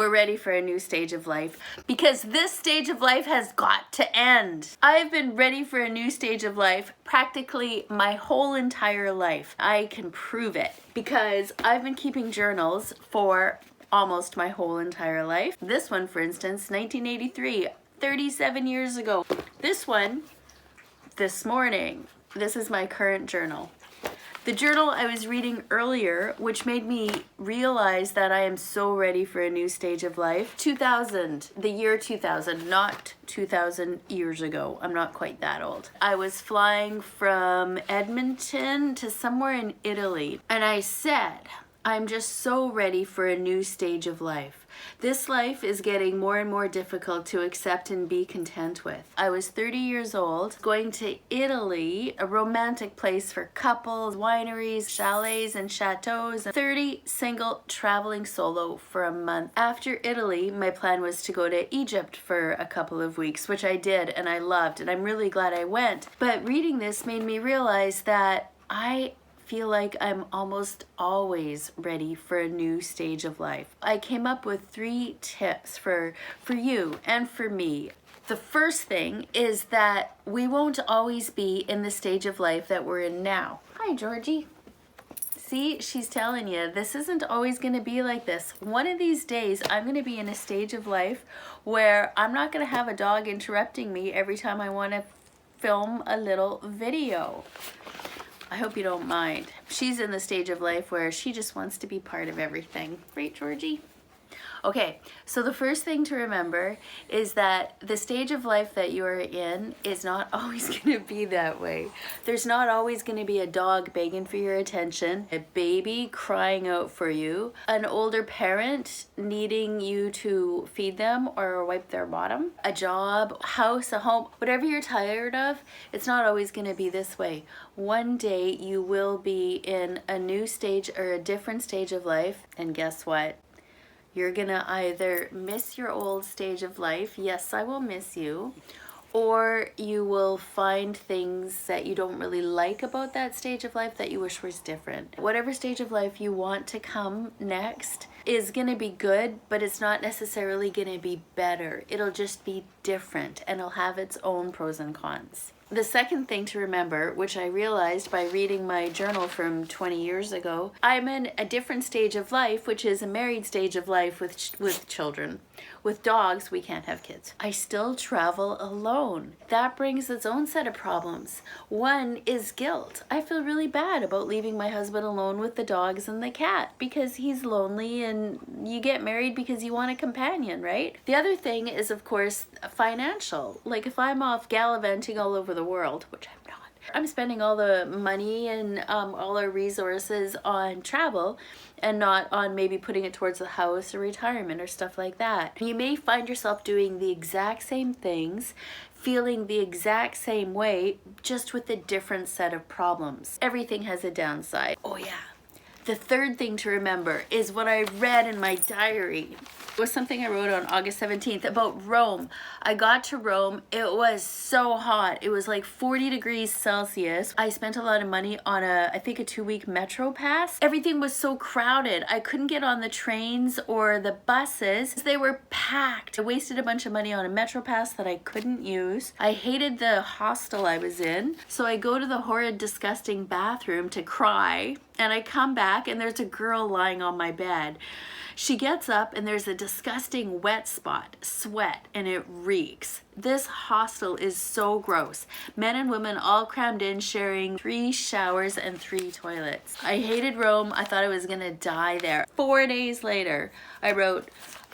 you're ready for a new stage of life, because this stage of life has got to end. I've been ready for a new stage of life practically my whole entire life. I can prove it because I've been keeping journals for almost my whole entire life. This one, for instance, 1983, 37 years ago. This one, this morning. This is my current journal. The journal I was reading earlier, which made me realize that I am so ready for a new stage of life. 2000, the year 2000, not 2000 years ago. I'm not quite that old. I was flying from Edmonton to somewhere in Italy, and I said, I'm just so ready for a new stage of life. This life is getting more and more difficult to accept and be content with. I was 30 years old, going to Italy, a romantic place for couples, wineries, chalets, and chateaus. 30 single, traveling solo for a month. After Italy, my plan was to go to Egypt for a couple of weeks, which I did and I loved, and I'm really glad I went. But reading this made me realize that I feel like I'm almost always ready for a new stage of life. I came up with 3 tips for you and for me. The first thing is that we won't always be in the stage of life that we're in now. Hi, Georgie. See, she's telling you, this isn't always going to be like this. One of these days, I'm going to be in a stage of life where I'm not going to have a dog interrupting me every time I want to film a little video. I hope you don't mind. She's in the stage of life where she just wants to be part of everything. Right, Georgie? Okay, so the first thing to remember is that the stage of life that you're in is not always going to be that way. There's not always going to be a dog begging for your attention, a baby crying out for you, an older parent needing you to feed them or wipe their bottom, a job, house, a home, whatever you're tired of, it's not always going to be this way. One day you will be in a new stage or a different stage of life, and guess what? You're gonna either miss your old stage of life, yes, I will miss you, or you will find things that you don't really like about that stage of life that you wish was different. Whatever stage of life you want to come next is gonna be good, but it's not necessarily gonna be better. It'll just be different, and it'll have its own pros and cons. The second thing to remember, which I realized by reading my journal from 20 years ago, I'm in a different stage of life, which is a married stage of life with children. With dogs, we can't have kids. I still travel alone. That brings its own set of problems. One is guilt. I feel really bad about leaving my husband alone with the dogs and the cat because he's lonely, and you get married because you want a companion, right? The other thing is, of course, financial. Like if I'm off gallivanting all over the world, which I'm not, I'm spending all the money and all our resources on travel and not on maybe putting it towards the house or retirement or stuff like that. You may find yourself doing the exact same things, feeling the exact same way, just with a different set of problems. Everything has a downside. Oh yeah. The third thing to remember is what I read in my diary. It was something I wrote on August 17th about Rome. I got to Rome. It was so hot. It was like 40 degrees Celsius. I spent a lot of money on I think a 2-week metro pass. Everything was so crowded. I couldn't get on the trains or the buses. They were packed. I wasted a bunch of money on a metro pass that I couldn't use. I hated the hostel I was in. So I go to the horrid, disgusting bathroom to cry. And I come back and there's a girl lying on my bed. She gets up and there's a disgusting wet spot, sweat, and it reeks. This hostel is so gross. Men and women all crammed in, sharing 3 showers and 3 toilets. I hated Rome. I thought I was gonna die there. 4 days later, I wrote,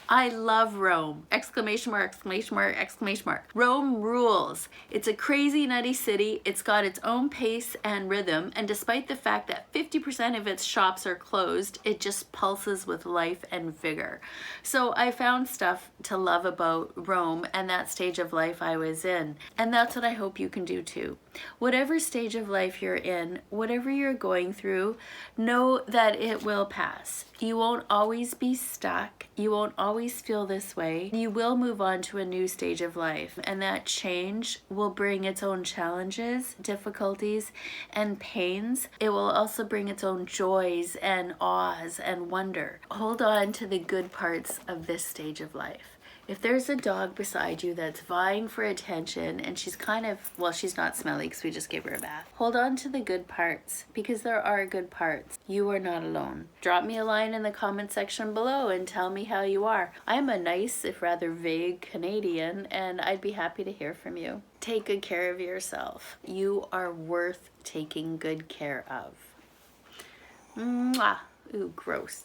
I love Rome! Exclamation mark, exclamation mark, exclamation mark. Rome rules. It's a crazy nutty city. It's got its own pace and rhythm, and despite the fact that 50% of its shops are closed, it just pulses with life and vigor. So I found stuff to love about Rome and that stage of life I was in. And that's what I hope you can do too. Whatever stage of life you're in, whatever you're going through, know that it will pass. You won't always be stuck. You won't always always feel this way. You will move on to a new stage of life, and that change will bring its own challenges, difficulties, and pains. It will also bring its own joys and awes and wonder. Hold on to the good parts of this stage of life. If there's a dog beside you that's vying for attention and she's kind of, well, she's not smelly because we just gave her a bath. Hold on to the good parts, because there are good parts. You are not alone. Drop me a line in the comment section below and tell me how you are. I'm a nice, if rather vague, Canadian, and I'd be happy to hear from you. Take good care of yourself. You are worth taking good care of. Mwah. Ooh, gross.